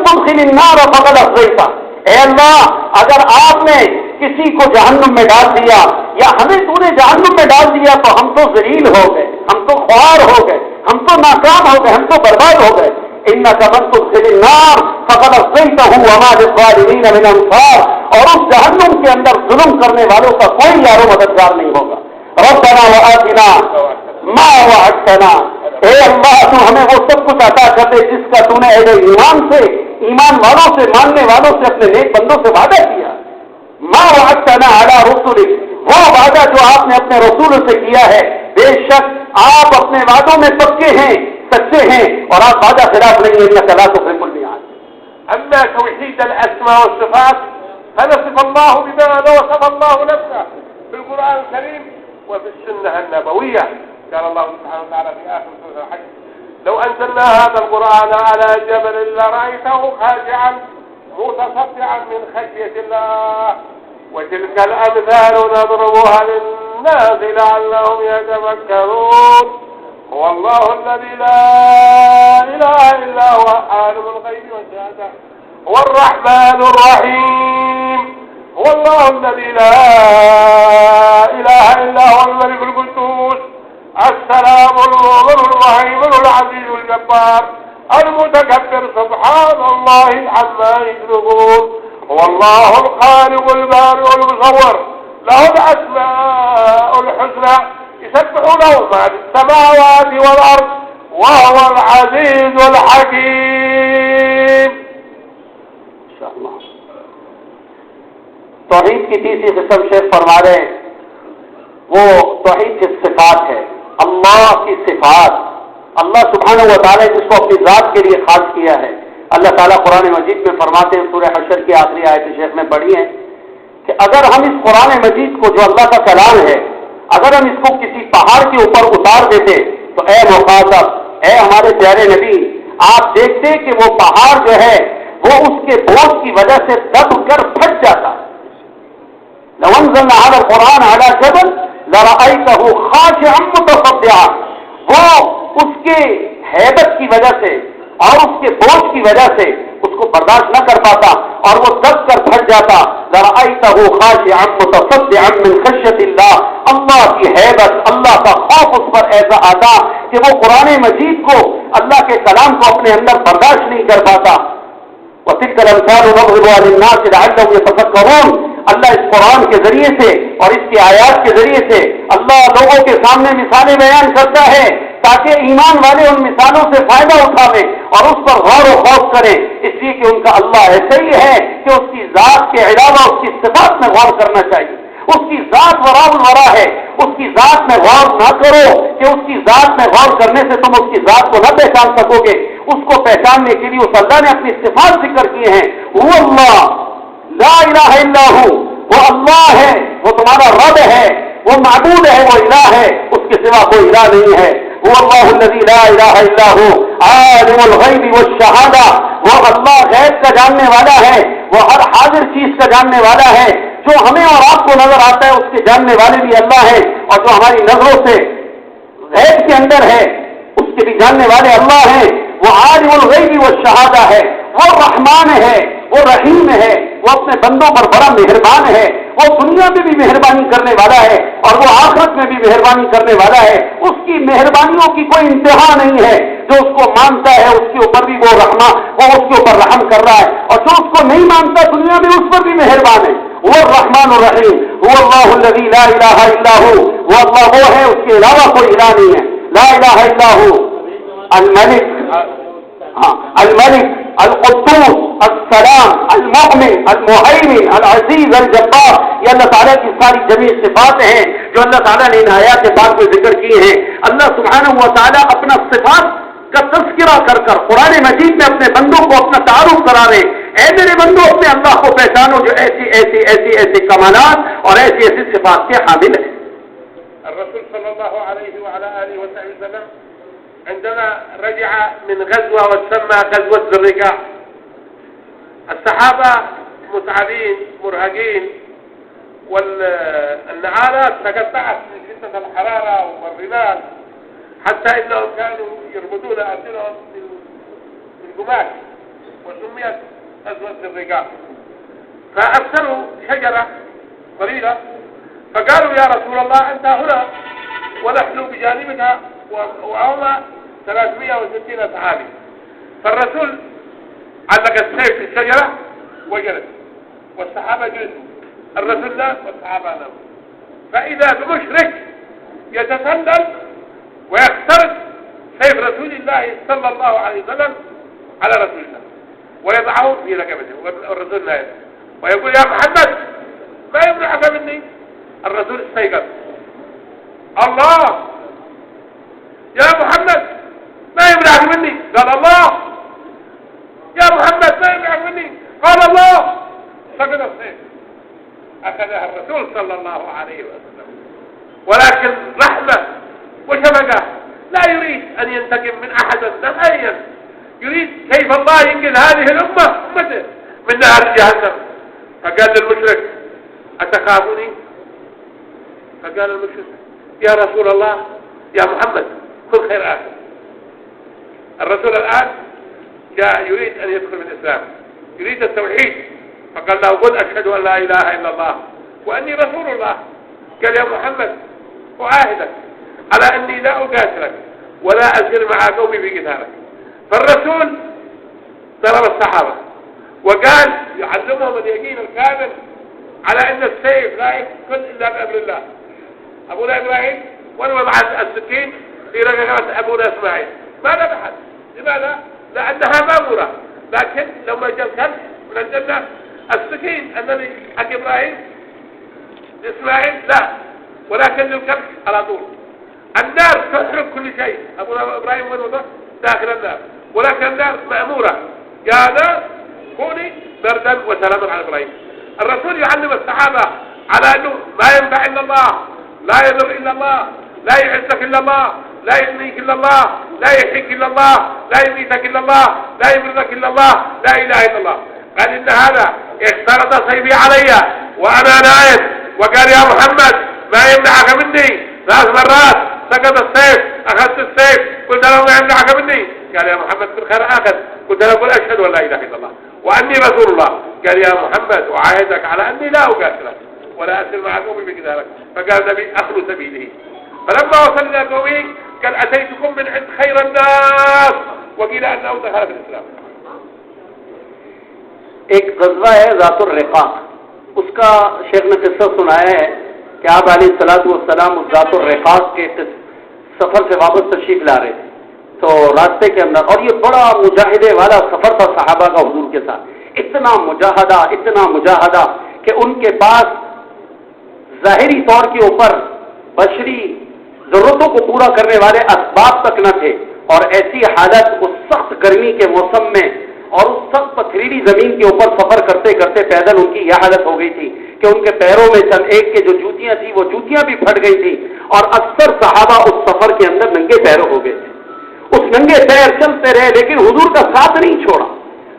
تدخل النار فقد اخزیتہ، اے اللہ اگر آپ نے کسی کو جہنم میں ڈال دیا یا ہمیں تو نے جہنم میں ڈال دیا تو ہم تو ذلیل ہو گئے، ہم تو خوار ہو گئے، ہم تو ناکام ہو گئے، ہم تو برباد ہو گئے. انک من تدخل النار فقد اخزیتہ وما للظالمین من انصار، اور اس جہنم کے اندر ظلم کرنے والوں کا کوئی یار و مددگار نہیں ہوگا. ربنا وآتنا ما وعدتنا، اے اللہ تو ہمیں وہ سب کچھ عطا کر دے جس کا تو نے اہل ایمان سے، ایمان والوں سے، ماننے والوں سے، اپنے نیک بندوں سے وعدہ کیا. ما وعدتنا علی رسولک، وہ وعدہ جو آپ نے اپنے رسول سے کیا ہے، بے شک آپ اپنے وعدوں میں پکے ہیں، سچے ہیں اور آپ وعدہ خلاف نہیں ہیں. انک لا تخلف المیعاد. اما توحید الاسماء والصفات فنصف الله بما وصف الله نفسه في القرآن الكريم وفي السنة النبوية. قال الله سبحانه وتعالى في آخر سورة الحج لو أنزلنا هذا القرآن على جبل لرأيته خاشعا متصدعا من خشية الله وتلك الأمثال نضربها للناس لعلهم يتفكرون. هو الله الذي لا إله إلا هو عالم الغيب والشهادة هو الرحمن الرحيم، هو الله الذي لا إله إلا هو الملك القدوس السلام المؤمن المهيمن العزيز الجبار المتكبر سبحان الله عما يشركون. هو الله الخالق البارئ المصور له الأسماء الحسنى يسبح له ما في السماوات والأرض وهو العزيز الحكيم. توحید کی تیسری قسم شیخ فرما رہے ہیں وہ توحید کی صفات ہے، اللہ کی صفات، اللہ سبحانہ و تعالیٰ جس کو اپنی ذات کے لیے خاص کیا ہے. اللہ تعالیٰ قرآن مجید میں فرماتے ہیں، سورہ حشر کی آخری آیت شیخ میں پڑھی ہے کہ اگر ہم اس قرآن مجید کو جو اللہ کا کلام ہے اگر ہم اس کو کسی پہاڑ کے اوپر اتار دیتے تو اے مخاطب، اے ہمارے پیارے نبی، آپ دیکھتے کہ وہ پہاڑ جو ہے وہ اس کے بوجھ کی وجہ سے دب کر پھٹ جاتا. لو انزلنا هذا القرآن على جبل لرأيته خاشعا متصدعا، وہ اس کے ہیبت کی وجہ سے اور اس کے بوجھ کی وجہ سے اس کو برداشت نہ کر پاتا اور وہ دب کر پھٹ جاتا. لرأيته خاشعا متصدعا من خشية الله، اللہ کی ہیبت، اللہ کا خوف اس پر ایسا آتا کہ وہ قرآن مجید کو، اللہ کے کلام کو اپنے اندر برداشت نہیں کر پاتا. وَتِلْكَ الْأَمْثَالُ نَضْرِبُهَا لِلنَّاسِ لَعَلَّهُمْ يَتَفَكَّرُونَ، اللہ اس قرآن کے ذریعے سے اور اس کی آیات کے ذریعے سے اللہ لوگوں کے سامنے مثالیں بیان کرتا ہے تاکہ ایمان والے ان مثالوں سے فائدہ اٹھاویں اور اس پر غور و خوف کریں، اس لیے کہ ان کا اللہ ایسا ہی ہے کہ اس کی ذات کے علاوہ اس کی صفات میں غور کرنا چاہیے. اس کی ذات وراء الورا ہے، اس کی ذات میں غور نہ کرو کہ اس کی ذات میں غور کرنے سے تم اس کی ذات کو نہ پہچان سکو گے. اس کو پہچاننے کے لیے اس اللہ نے اپنی صفات ذکر کیے ہیں. وہ اللہ لا الہ الا ہو، وہ اللہ ہے، وہ تمہارا رب ہے، وہ معبود ہے، وہ الہ ہے، اس کے سوا کوئی الہ نہیں ہے. وہ اللہ الذی لا الہ الا ہو عالم الغیب والشہادہ، وہ اللہ غیب کا جاننے والا ہے، وہ ہر حاضر چیز کا جاننے والا ہے. جو ہمیں اور آپ کو نظر آتا ہے اس کے جاننے والے بھی اللہ ہے، اور جو ہماری نظروں سے غیب کے اندر ہے اس کے بھی جاننے والے اللہ ہیں. وہ عالم الغیب والشہادہ ہے، وہ رحمان ہے، وہ رحیم ہے، وہ اپنے بندوں پر بڑا مہربان ہے. وہ دنیا میں بھی مہربانی کرنے والا ہے اور وہ آخرت میں بھی مہربانی کرنے والا ہے. اس کی مہربانیوں کی کوئی انتہا نہیں ہے. جو اس کو مانتا ہے اس کے اوپر بھی وہ اس کے اوپر رحم کر رہا ہے، اور جو اس کو نہیں مانتا دنیا میں اس پر بھی مہربان ہے. وہ الرحمن الرحیم، وہ اللہ الذی لا الہ الا ہو، وہ اللہ وہ ہے، اس کے علاوہ کوئی الہ نہیں ہے. لا الہ الا ہو الملک، الملک القدوس السلام المؤمن المہیمن العزیز الجبار، یہ اللہ تعالیٰ کی ساری جمیع صفات ہیں جو اللہ تعالیٰ نے ان آیات بعد میں ذکر کیے ہیں. اللہ سبحانہ و تعالیٰ اپنا صفات کا تذکرہ کر کر قرآن مجید میں اپنے بندوں کو اپنا تعارف کرا رہے. اے میرے بندوں، اپنے اللہ کو پہچانو جو ایسی ایسی ایسی ایسی کمالات اور ایسی ایسی صفات کے حامل ہیں. الرسول صلی اللہ علیہ وعلى آله وسلم عندما رجع من غزوة وتسمى غزوة ذي الرقاع، الصحابة متعبين مرهقين والنعالات تقطعت من شدة الحرارة والرمال حتى إنهم كانوا يربطون أرجلهم بالقماش، وسميت غزوة ذي الرقاع. فأرسلوا شجرة طويلة فقالوا يا رسول الله أنت هنا ونحن بجانبنا وهم 360 صحابي. فالرسول علق السيف في الشجرة وجلس والصحابة جلسوا، الرسول نام والصحابة ناموا. فإذا بمشرك يتسلل ويخترق سيف رسول الله صلى الله عليه وسلم على رسول الله ويضعه في ركبته والرسول نائم ويقول يا محمد ما يمنعك مني. الرسول استيقظ، الله يا محمد ما يمنعك مني. قال الله يا محمد ما يمنعك مني. قال الله. سقط السيف، أخذها الرسول صلى الله عليه وسلم، ولكن رحمة وشفقة، لا يريد أن ينتقم من أحد نهائيا، يريد كيف الله ينقذ هذه الأمة أمته من نار جهنم. فقال للمشرك أتخافني؟ فقال المشرك يا رسول الله يا محمد كل خير آخر. الرسول الآن جاء يريد أن يدخل من الإسلام يريد التوحيد، فقال له قل أشهد أن لا إله إلا الله وأني رسول الله. قال يا محمد أعاهدك على أني لا أقاتلك ولا أسير مع قومي بقتالك. فالرسول ضرب الصحابة وقال يعلمهم اليقين الكامل على أن السيف لا يكون إلا بأمر الله. أبونا إبراهيم ولما بعد السكين في رقبة أبونا إسماعيل ما ذبحت. لماذا؟ لأنها مأمورة، لكن لما جاء الكلب من الجنة السكين الذي حق إبراهيم لإسماعيل لا، ولكن للكلب على طول. النار تحرق كل شيء. أبونا إبراهيم وين وضع؟ داخل النار، ولكن النار مأمورة يا نار كوني بردا وسلاما على إبراهيم. الرسول يعلم الصحابة على أنه ما ينفع إلا الله، لا يضر إلا الله، لا يعزك إلا الله، لا يغنيك إلا الله، لا يحييك إلا الله، لا يميتك إلا الله، لا يمرضك إلا الله، لا إله إلا الله. قال إن هذا اختلط سيفي علي وأنا نائم، وقال يا محمد ما يمنعك مني. 3 مرات سقط السيف، أخذت السيف، قلت له ما يمنعك مني. قال يا محمد بالخير آخذ. قلت له قل أشهد أن لا إله إلا الله وأني رسول الله. قال يا محمد أعاهدك على أني لا أقاتلك ولا أسر مع قومي بقتالك. فقال النبي أخلو سبيله. فلما وصل إلى قومه قال أتيتكم من عند خير الناس، وقيل أنه دخل في الإسلام. ایک غزوہ ہے ذات الرقاق، اس کا شیخ نے قصہ سنایا ہے کہ آپ علیہ الصلوۃ والسلام اس ذات الرقاق کے سفر سے واپس تشریف لا رہے تھے، تو راستے کے اندر، اور یہ بڑا مجاہدے والا سفر تھا صحابہ کا حضور کے ساتھ، اتنا مجاہدہ کہ ان کے پاس ظاہری طور کے اوپر بشری ضرورتوں کو پورا کرنے والے اسباب تک نہ تھے، اور ایسی حالت اس سخت گرمی کے موسم میں اور اس سخت پتھریلی زمین کے اوپر سفر کرتے کرتے پیدل ان کی یہ حالت ہو گئی تھی کہ ان کے پیروں میں چند ایک کے جو جوتیاں تھیں وہ جوتیاں بھی پھٹ گئی تھیں، اور اکثر صحابہ اس سفر کے اندر ننگے پیروں ہو گئے تھے۔ اس ننگے پیر چلتے رہے لیکن حضور کا ساتھ نہیں چھوڑا،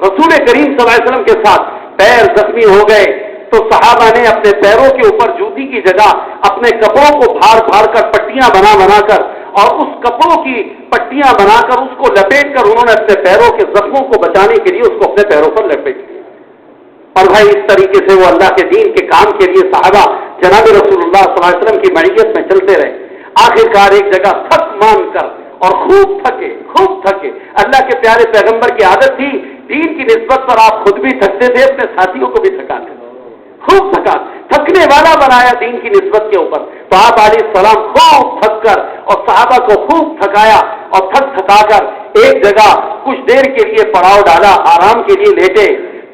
رسول کریم صلی اللہ علیہ وسلم کے ساتھ پیر زخمی ہو گئے تو صحابہ نے اپنے پیروں کے اوپر جوتی کی جگہ اپنے کپڑوں کو پھاڑ کر پٹیاں بنا کر، اور اس کپڑوں کی پٹیاں بنا کر اس کو لپیٹ کر انہوں نے اپنے پیروں کے زخموں کو بچانے کے لیے اس کو اپنے پیروں پر لپیٹ دیا۔ اور بھائی اس طریقے سے وہ اللہ کے دین کے کام کے لیے صحابہ جناب رسول اللہ صلی اللہ علیہ وسلم کی معیت میں چلتے رہے۔ آخرکار ایک جگہ تھک مان کر اور خوب تھکے، اللہ کے پیارے پیغمبر کی عادت تھی دین کی نسبت پر آپ خود بھی تھکتے تھے، اپنے ساتھیوں کو بھی تھکاتے تھے، خوب تھکنے والا بنایا دین کی نسبت کے اوپر۔ تو آپ علیہ السلام خوب تھک کر اور صحابہ کو خوب تھکایا، اور تھکا کر ایک جگہ کچھ دیر کے لیے پڑاؤ ڈالا، آرام کے لیے لیٹے،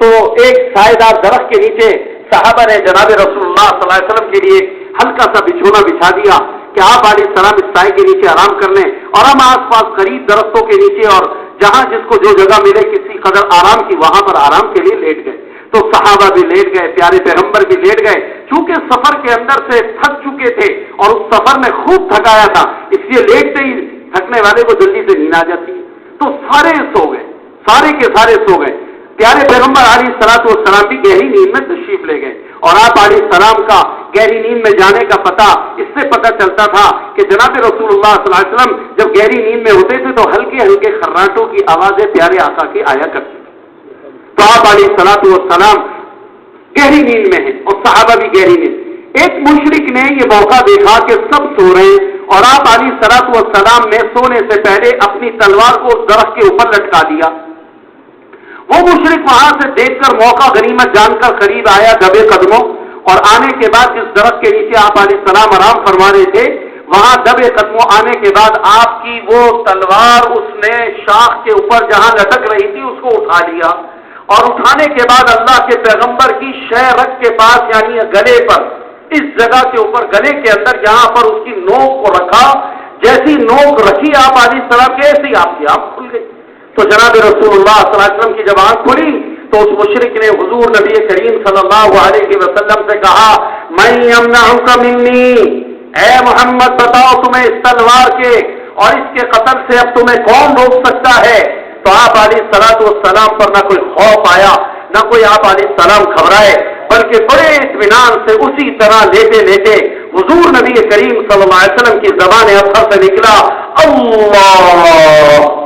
تو ایک سائے دار درخت کے نیچے صحابہ نے جناب رسول اللہ صلی اللہ علیہ وسلم کے لیے ہلکا سا بچھونا بچھا دیا کہ آپ علیہ السلام اس سائے کے نیچے آرام کر لیں، اور ہم آس پاس قریب درختوں کے نیچے اور جہاں جس کو جو جگہ ملے کسی قدر آرام کی وہاں پر آرام کے لیے لیٹ گئے۔ تو صحابہ بھی لیٹ گئے، پیارے پیغمبر بھی لیٹ گئے، چونکہ سفر کے اندر سے تھک چکے تھے اور اس سفر میں خوب تھکایا تھا، اس لیے لیٹتے ہی تھکنے والے کو جلدی سے نیند آ جاتی ہے، تو سارے سو گئے، سارے کے سارے سو گئے۔ پیارے پیغمبر علیہ الصلوۃ والسلام بھی گہری نیند میں تشریف لے گئے، اور آپ علیہ السلام کا گہری نیند میں جانے کا پتہ اس سے پتہ چلتا تھا کہ جناب رسول اللہ صلی اللہ علیہ وسلم جب گہری نیند میں ہوتے تھے تو ہلکے خراٹوں کی آوازیں پیارے آقا کی آیا کرتی، تو آپ علیہ الصلوۃ والسلام گہری نیند میں ہیں اور صحابہ بھی گہری نیند۔ ایک مشرک نے یہ موقع دیکھا کہ سب سو رہے ہیں، اور آپ علیہ الصلوۃ والسلام نے سونے سے پہلے اپنی تلوار کو درخت کے اوپر لٹکا دیا۔ وہ مشرک وہاں سے دیکھ کر موقع غنیمت جان کر قریب آیا دبے قدموں، اور آنے کے بعد جس درخت کے نیچے آپ علیہ السلام آرام فرما رہے تھے وہاں دبے قدموں آنے کے بعد آپ کی وہ تلوار اس نے شاخ کے اوپر جہاں لٹک رہی تھی اس کو اٹھا لیا، اور اٹھانے کے بعد اللہ کے پیغمبر کی شہرک کے پاس یعنی گلے پر، اس جگہ کے اوپر گلے کے اندر جہاں پر اس کی نوک کو رکھا، جیسی نوک رکھی آپ علیہ السلام کے ایسی آپ کی آنکھ کھل گئی۔ تو جناب رسول اللہ صلی اللہ علیہ وسلم کی جب آنکھ کھلی تو اس مشرک نے حضور نبی کریم صلی اللہ علیہ وسلم سے کہا میں یمنعک منی، اے محمد بتاؤ تمہیں اس تلوار کے اور اس کے قتل سے اب تمہیں کون روک سکتا ہے؟ تو آپ علیہ الصلوۃ والسلام پر نہ کوئی خوف آیا، نہ کوئی آپ علیہ السلام گھبرائے، بلکہ بڑے اطمینان سے اسی طرح لیتے حضور نبی کریم صلی اللہ علیہ وسلم کی زبان افخر سے نکلا اللہ،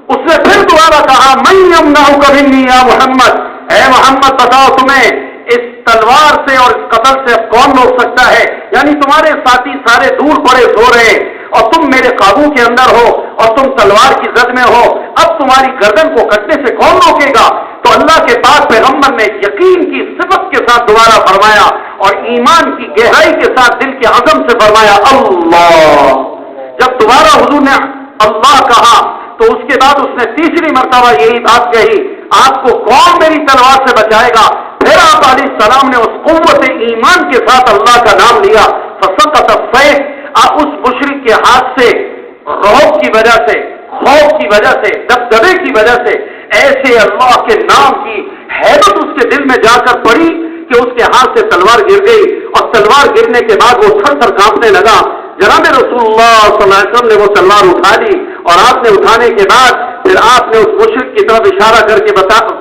اس نے پھر دوبارہ کہا من یمنعک منی یا محمد، اے محمد بتاؤ تمہیں اس تلوار سے اور اس قتل سے کون روک سکتا ہے؟ یعنی تمہارے ساتھی سارے دور پڑے سو رہے اور تم میرے قابو کے اندر ہو اور تم تلوار کی زد میں ہو، اب تمہاری گردن کو کٹنے سے کون روکے گا؟ تو اللہ کے پاک پیغمبر نے یقین کی صفت کے ساتھ دوبارہ فرمایا اور ایمان کی گہرائی کے ساتھ دل کے عزم سے فرمایا اللہ۔ جب دوبارہ حضور نے اللہ کہا تو اس کے بعد اس نے تیسری مرتبہ یہی بات کہی، آپ کو کون میری تلوار سے بچائے گا؟ پھر آپ علیہ السلام نے اس قوت ایمان کے ساتھ اللہ کا نام لیا، فسقط السیف، اس مشرک کے ہاتھ سے رعب کی وجہ سے، خوف کی وجہ سے، دبدبے کی وجہ سے ایسے اللہ کے نام کی حیرت اس کے دل میں جا کر پڑی کہ اس کے ہاتھ سے تلوار گر گئی، اور تلوار گرنے کے بعد وہ تھر تھر کانپنے لگا۔ جناب رسول اللہ صلی اللہ علیہ وسلم نے وہ تلوار اٹھا لی، اور آپ نے اٹھانے کے بعد پھر آپ نے اس مشرک کی طرف اشارہ کر کے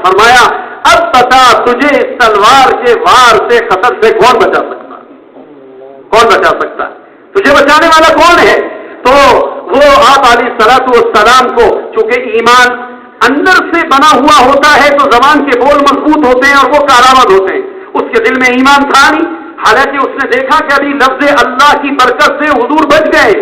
فرمایا اب بتا تجھے اس تلوار کے وار سے خطر سے کون بچا سکتا؟ کون بچا سکتا؟ تجھے بچانے والا کون ہے؟ تو وہ آپ علیہ الصلوۃ والسلام کو، چونکہ ایمان اندر سے بنا ہوا ہوتا ہے تو زبان کے بول مضبوط ہوتے ہیں اور وہ کارآمد ہوتے ہیں، اس کے دل میں ایمان تھا نہیں، حالانکہ اس نے دیکھا کہ ابھی لفظ اللہ کی برکت سے حضور بچ گئے،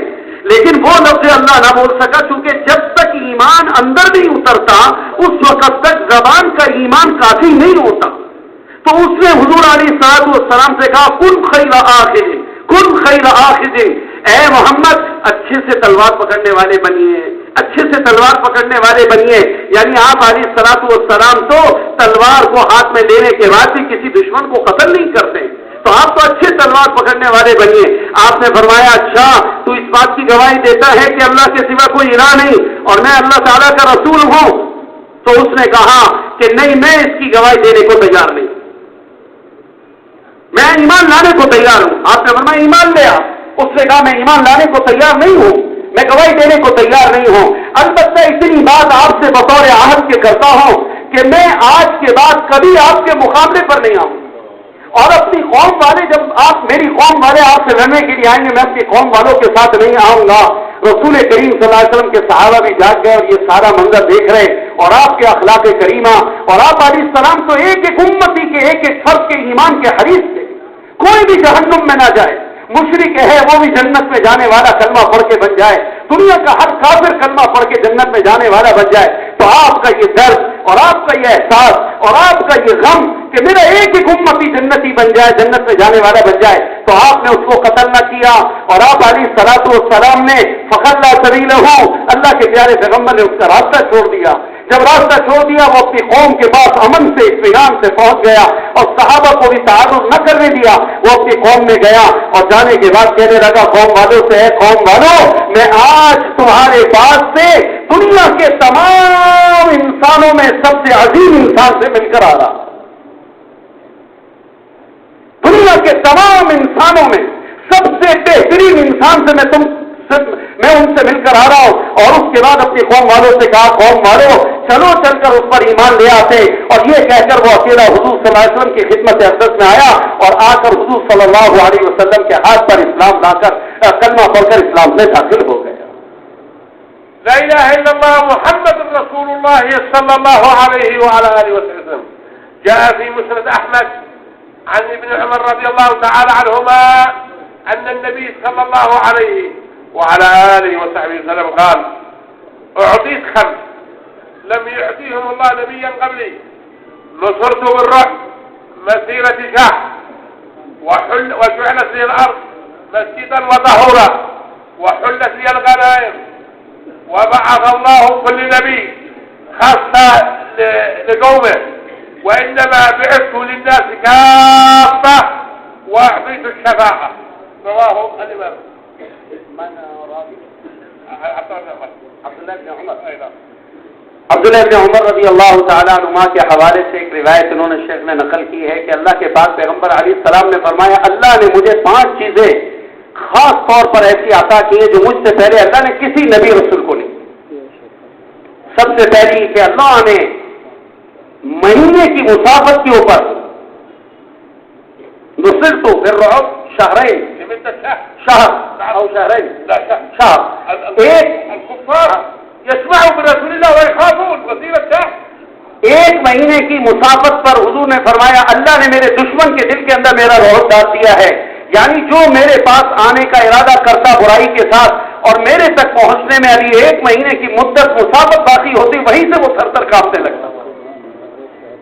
لیکن وہ لفظ اللہ نہ بول سکا، کیونکہ جب تک ایمان اندر نہیں اترتا اس وقت تک زبان کا ایمان کافی نہیں ہوتا۔ تو اس نے حضور علیہ الصلوۃ والسلام سے کہا کن خیر آخذ، کن خیر آخذ، اے محمد اچھے سے تلوار پکڑنے والے بنیے، اچھے سے تلوار پکڑنے والے بنیے۔ یعنی آپ علیہ الصلوۃ والسلام تو تلوار کو ہاتھ میں لینے کے بعد بھی کسی دشمن کو قتل نہیں کرتے، تو آپ تو اچھے تلوار پکڑنے والے بنیے۔ آپ نے فرمایا اچھا تو اس بات کی گواہی دیتا ہے کہ اللہ کے سوا کوئی الہ نہیں اور میں اللہ تعالیٰ کا رسول ہوں؟ تو اس نے کہا کہ نہیں، میں اس کی گواہی دینے کو تیار نہیں، میں ایمان لانے کو تیار ہوں۔ آپ نے فرمایا ایمان لے آ، اس نے کہا میں ایمان لانے کو تیار نہیں ہوں، میں گواہی دینے کو تیار نہیں ہوں، البتہ اتنی بات آپ سے بطور عہد کے کرتا ہوں کہ میں آج کے بعد کبھی آپ کے مقابلے پر نہیں آؤں، اور اپنی قوم والے جب آپ میری قوم والے آپ سے لڑنے کے لیے آئیں گے میں اپنی قوم والوں کے ساتھ نہیں آؤں گا۔ رسول کریم صلی اللہ علیہ وسلم کے صحابہ بھی جاگ گئے اور یہ سارا منظر دیکھ رہے، اور آپ کے اخلاق کریمہ، اور آپ علیہ السلام تو ایک ایک امتی کے ایک ایک فرد کے ایمان کے حریص تھے، کوئی بھی جہنم میں نہ جائے، مشرک ہے وہ بھی جنت میں جانے والا کلمہ پڑھ کے بن جائے، دنیا کا ہر کافر کلمہ پڑھ کے جنت میں جانے والا بن جائے۔ تو آپ کا یہ درد اور آپ کا یہ احساس اور آپ کا یہ غم کہ میرا ایک ایک امتی جنتی بن جائے، جنت میں جانے والا بن جائے، تو آپ نے اس کو قتل نہ کیا، اور آپ علیہ الصلوۃ والسلام نے فخلّى سبیلہ، اللہ کے پیارے پیغمبر نے اس کا راستہ چھوڑ دیا۔ جب راستہ چھوڑ دیا وہ اپنی قوم کے پاس امن سے اطمینان سے پہنچ گیا، اور صحابہ کو بھی تعارف نہ کرنے دیا، وہ اپنی قوم میں گیا اور جانے کے بعد کہنے لگا قوم والوں سے، اے قوم والوں میں آج تمہارے پاس سے دنیا کے تمام انسانوں میں سب سے عظیم انسان سے مل کر آ رہا، دنیا کے تمام انسانوں میں سب سے بہترین انسان سے میں ان سے مل کر آ رہا ہوں۔ اور اس کے بعد اپنی قوم والوں سے کہا قوم والوں چلو چل کر اس پر ایمان لے آتے، اور یہ کہہ کر وہ اکیلا حضور صلی اللہ علیہ وسلم کی خدمت اقدس میں آیا، اور آ کر حضور صلی اللہ علیہ وسلم کے ہاتھ پر اسلام لا کر کلمہ پڑھ کر اسلام میں داخل ہو گیا۔ لا الہ الا اللہ محمد رسول اللہ صلی اللہ علیہ وعلى آلہ وسلم۔ جاء في مسند احمد عن ابن عمر رضی اللہ تعالی عنہما ان النبي صلی اللہ علیہ وعلى آله وصحبه وسلم قال أعطيت خمس لم يعطيهم الله نبيا قبلي، نصرت بالرعب مسيرة شهر، وجعلت لي الأرض مسجدا وطهورا، وحلت لي الغنائم، وبعث الله كل نبي خاصة لقومه، وإنما بعثت للناس كافة وأعطيت الشفاعة، رواه الإمام عبداللہ بن عمر رضی اللہ تعالیٰ عنہما کے حوالے سے ایک روایت انہوں نے شیخ نے نقل کی ہے کہ اللہ کے پاک پیغمبر علیہ السلام نے فرمایا اللہ نے مجھے 5 چیزیں خاص طور پر ایسی عطا کی ہیں جو مجھ سے پہلے اللہ نے کسی نبی رسول کو نہیں۔ سب سے پہلی کہ اللہ نے مہینے کی مسافت کے اوپر نصرت بالرعب شہرین، شہر ایک يسمعوا من رسول الله ويخافون وسيلة شهر. ایک مہینے کی مسافت پر حضور نے فرمایا اللہ نے میرے دشمن کے دل کے اندر میرا رعب ڈال دیا ہے، یعنی جو میرے پاس آنے کا ارادہ کرتا برائی کے ساتھ اور میرے تک پہنچنے میں ابھی ایک مہینے کی مدت مسافت باقی ہوتی، وہیں سے وہ تھر تھر کانپنے لگتا.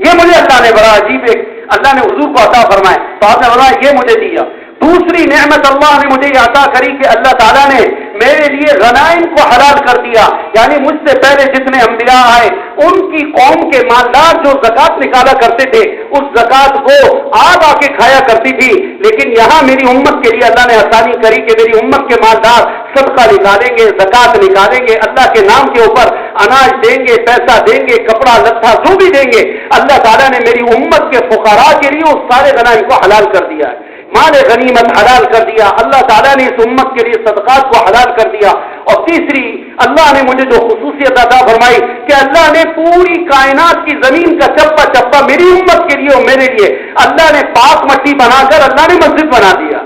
یہ مجھے اللہ نے بڑا عجیب ایک اللہ نے حضور کو عطا فرمایا، تو آپ نے فرمایا یہ مجھے دیا. دوسری نعمت اللہ نے مجھے یہ عطا کری کہ اللہ تعالیٰ نے میرے لیے غنائم کو حلال کر دیا، یعنی مجھ سے پہلے جتنے انبیاء آئے ان کی قوم کے مالدار جو زکات نکالا کرتے تھے اس زکات کو آگ آ کے کھایا کرتی تھی، لیکن یہاں میری امت کے لیے اللہ نے آسانی کری کہ میری امت کے مالدار صدقہ نکالیں گے، زکات نکالیں گے، اللہ کے نام کے اوپر اناج دیں گے، پیسہ دیں گے، کپڑا لتا جو بھی دیں گے. اللہ تعالیٰ نے میری امت کے فقراء کے لیے اس سارے غنائم کو حلال کر دیا ہے، مال غنیمت حلال کر دیا. اللہ تعالیٰ نے اس امت کے لیے صدقات کو حلال کر دیا. اور تیسری اللہ نے مجھے جو خصوصیت عطا فرمائی کہ اللہ نے پوری کائنات کی زمین کا چپا چپا میری امت کے لیے اور میرے لیے اللہ نے پاک مٹی بنا کر اللہ نے مسجد بنا دیا.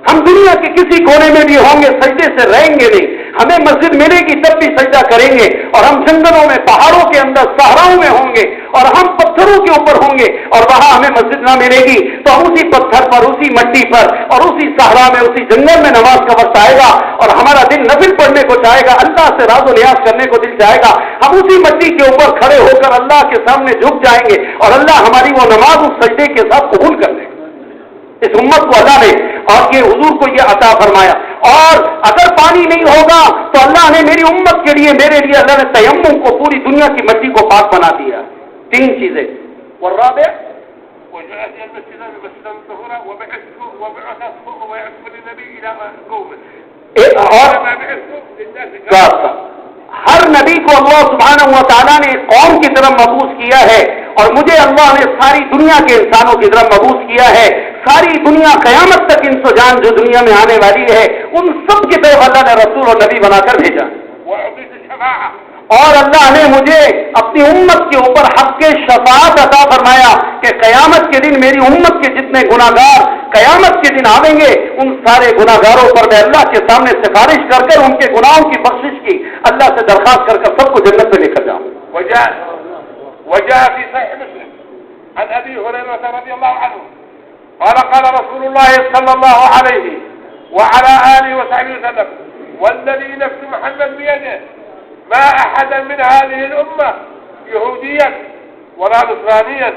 ہم دنیا کے کسی کونے میں بھی ہوں گے سجدے سے رہیں گے نہیں، ہمیں مسجد ملے گی تب بھی سجدہ کریں گے. اور ہم جنگلوں میں پہاڑوں کے اندر صحراؤں میں ہوں گے اور ہم پتھروں کے اوپر ہوں گے اور وہاں ہمیں مسجد نہ ملے گی تو ہم اسی پتھر پر، اسی مٹی پر اور اسی صحرا میں، اسی جنگل میں نماز کا وقت آئے گا اور ہمارا دل نفل پڑھنے کو چاہے گا، اللہ سے راز و نیاز کرنے کو دل چاہے گا. ہم اسی مٹی کے اوپر کھڑے ہو کر اللہ کے سامنے جھک جائیں گے اور اللہ ہماری وہ نماز اس سجدے کے ساتھ قبول کر لے گا. اس امت کو اللہ نے اور یہ حضور کو یہ عطا فرمایا. اور اگر پانی نہیں ہوگا تو اللہ نے میری امت کے لیے، میرے لیے اللہ نے تیمم کو، پوری دنیا کی مٹی کو پاک بنا دیا. تین چیزیں. والرابع وجعل المسجد مسجدا طهورا وبعثه ويعصم النبي الى قومه. ہر نبی کو اللہ سبحانہ و تعالیٰ نے قوم کی طرف مبعوث کیا ہے اور مجھے اللہ نے ساری دنیا کے انسانوں کی طرف مبعوث کیا ہے. ساری دنیا قیامت تک انس و جان جو دنیا میں آنے والی ہے ان سب کی طرف اللہ نے رسول اور نبی بنا کر بھیجا. اور اللہ نے مجھے اپنی امت کے اوپر حق کے شفاعت عطا فرمایا کہ قیامت کے دن میری امت کے جتنے گناہگار قیامت کے دن آئیں گے ان سارے گناہگاروں پر میں اللہ کے سامنے سفارش کر کر ان کے گناہوں کی بخشش کی اللہ سے درخواست کر کر سب کو جنت میں لے کر جاؤں. وجاء في صحيح مسلم عن ابي هريره رضي الله عنه قال قال رسول الله صلى الله عليه وعلى اله وصحبه وسلم والذي نفس محمد بيده ما احدا من هذه الامه يهوديا ولا نصرانيا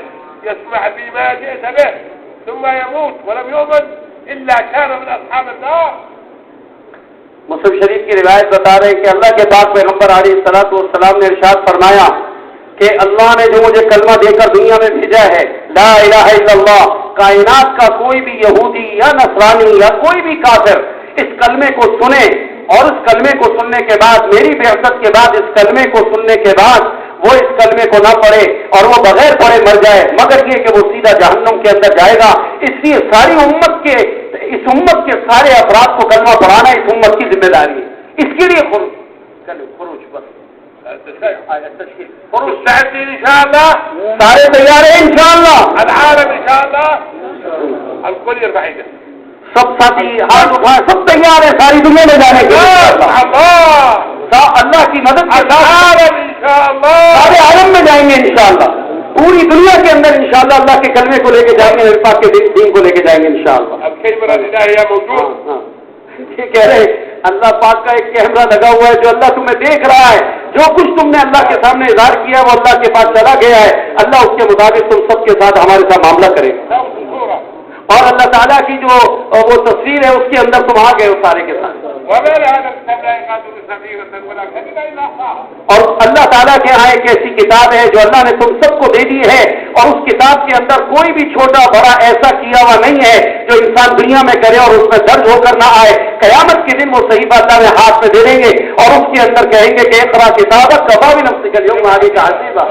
يسمع بما جئت به ثم يموت ولم يؤمن الا كان من اصحاب النار. مسلم شریف کی روایت بتا رہے ہیں کہ اللہ کے پاک پیغمبر علیہ الصلوۃ والسلام نے ارشاد فرمایا کہ اللہ نے جو مجھے کلمہ دے کر دنیا میں بھیجا ہے لا الہ الا اللہ، کائنات کا کوئی بھی یہودی یا نصرانی یا کوئی بھی کافر اس کلمے کو سنے اور اس کلمے کو سننے کے بعد، میری بعثت کے بعد اس کلمے کو سننے کے بعد وہ اس کلمے کو نہ پڑھے اور وہ بغیر پڑھے مر جائے مگر یہ کہ وہ سیدھا جہنم کے اندر جائے گا. اس لیے ساری امت کے، اس امت کے سارے افراد کو کلمہ پڑھانا اس امت کی ذمہ داری ہے. اس کے لیے خروج بس مستعدين ان شاء الله، سارے تیار ہیں انشاءاللہ، العالم ان شاء الله الكل يرفع ايده، سب ساتھی ہاتھ اٹھائیں، سب تیار ہیں ساری دنیا میں جانے کے لیے. اللہ کی مدد کے ساتھ سارے عالم میں جائیں گے انشاءاللہ، پوری دنیا کے اندر انشاءاللہ اللہ کے کلمے کو لے کے جائیں گے، پاک کے دین کو لے کے جائیں گے انشاءاللہ. اب کلمہ الہیہ موجود. یہ کہہ رہے اللہ پاک کا ایک کیمرہ لگا ہوا ہے جو اللہ تمہیں دیکھ رہا ہے، جو کچھ تم نے اللہ کے سامنے اظہار کیا وہ اللہ کے پاس چلا گیا ہے. اللہ اس کے مطابق تم سب کے ساتھ ہمارے ساتھ معاملہ کرے گا. اور اللہ تعالیٰ کی جو وہ تصویر ہے اس کے اندر تم آ گئے ہو سارے کے ساتھ. اور اللہ تعالیٰ کے یہاں ایک ایسی کتاب ہے جو اللہ نے تم سب کو دے دی ہے اور اس کتاب کے اندر کوئی بھی چھوٹا بڑا ایسا کیا ہوا نہیں ہے جو انسان دنیا میں کرے اور اس میں درج ہو کر نہ آئے. قیامت کے دن وہ صحیح اللہ میں ہاتھ میں دے دیں گے اور اس کے اندر کہیں گے کہ اقرا کتابک کفی بنفسک اليوم علیک حسیبا.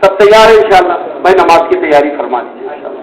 سب تیار ہے انشاءاللہ. میں نماز کی تیاری فرما دیجیے انشاءاللہ.